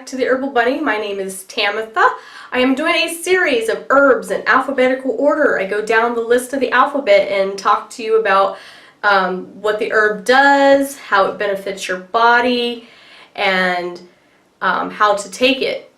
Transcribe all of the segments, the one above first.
to the Herbal Bunny. My name is Tamitha. I am doing a series of herbs in alphabetical order. I go down the list of the alphabet and talk to you about what the herb does, how it benefits your body, and how to take it.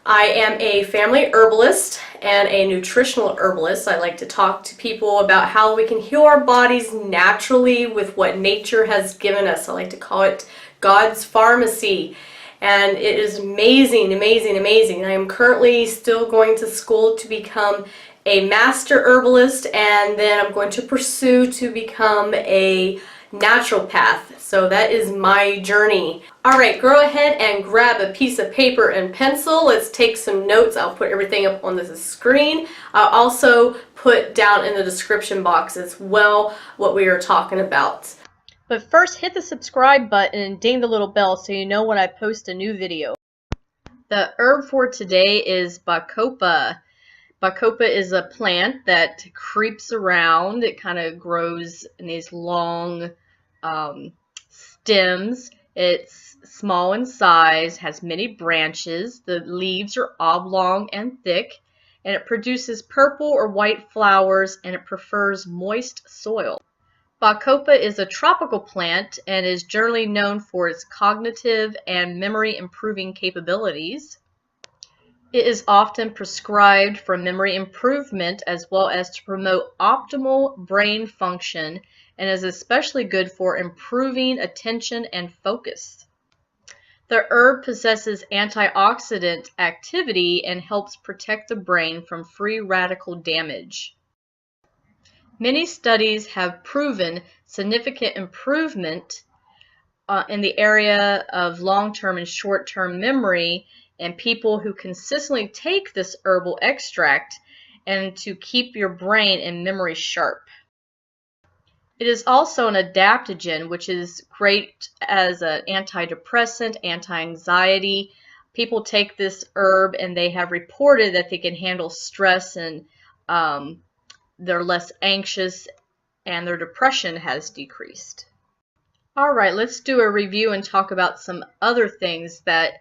I am a family herbalist and a nutritional herbalist. I like to talk to people about how we can heal our bodies naturally with what nature has given us. I like to call it God's pharmacy. And it is amazing, amazing, amazing. I am currently still going to school to become a master herbalist, and then I'm going to pursue to become a naturopath. So that is my journey. Alright, go ahead and grab a piece of paper and pencil. Let's take some notes. I'll put everything up on the screen. I'll also put down in the description box as well what we are talking about. But first, hit the subscribe button and ding the little bell so you know when I post a new video. The herb for today is Bacopa. Bacopa is a plant that creeps around. It kind of grows in these long stems. It's small in size, has many branches. The leaves are oblong and thick, and it produces purple or white flowers, and it prefers moist soil. Bacopa is a tropical plant and is generally known for its cognitive and memory improving capabilities. It is often prescribed for memory improvement as well as to promote optimal brain function, and is especially good for improving attention and focus. The herb possesses antioxidant activity and helps protect the brain from free radical damage. Many studies have proven significant improvement in the area of long-term and short-term memory in people who consistently take this herbal extract, and to keep your brain and memory sharp. It is also an adaptogen, which is great as an antidepressant, anti-anxiety. People take this herb and they have reported that they can handle stress, and they're less anxious, and their depression has decreased. Alright, let's do a review and talk about some other things that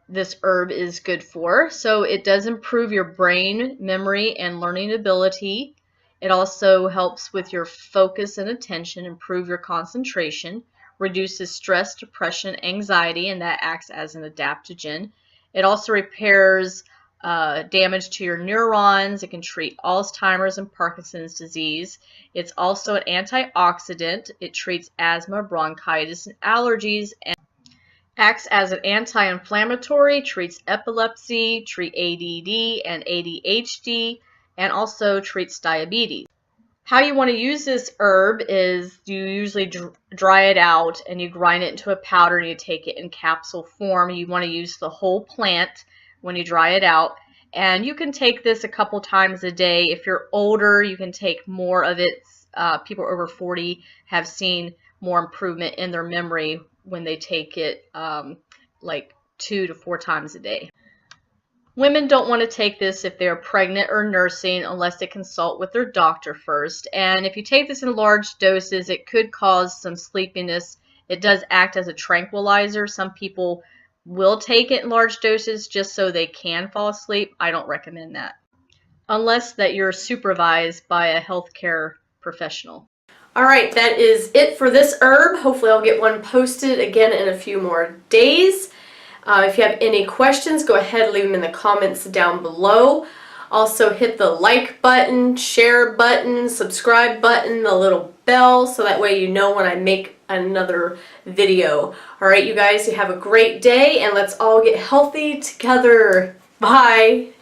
this herb is good for. So it does improve your brain, memory, and learning ability. It also helps with your focus and attention, improve your concentration, reduces stress, depression, anxiety, and that acts as an adaptogen. It also repairs damage to your neurons. It can treat Alzheimer's and Parkinson's disease. It's also an antioxidant. It treats asthma, bronchitis, and allergies, and acts as an anti-inflammatory, treats epilepsy, treats ADD and ADHD, and also treats diabetes. How you want to use this herb is you usually dry it out and you grind it into a powder and you take it in capsule form. You want to use the whole plant when you dry it out, and you can take this a couple times a day. If you're older, you can take more of it. People over 40 have seen more improvement in their memory when they take it like 2 to 4 times a day. Women don't want to take this if they're pregnant or nursing unless they consult with their doctor first. And if you take this in large doses, it could cause some sleepiness. It does act as a tranquilizer. Some people will take it in large doses just so they can fall asleep. I don't recommend that unless that you're supervised by a healthcare professional. Alright, that is it for this herb. Hopefully I'll get one posted again in a few more days. If you have any questions, go ahead and leave them in the comments down below. Also hit the like button, share button, subscribe button, the little bell, so that way you know when I make another video. Alright, you guys, you have a great day, and let's all get healthy together. Bye!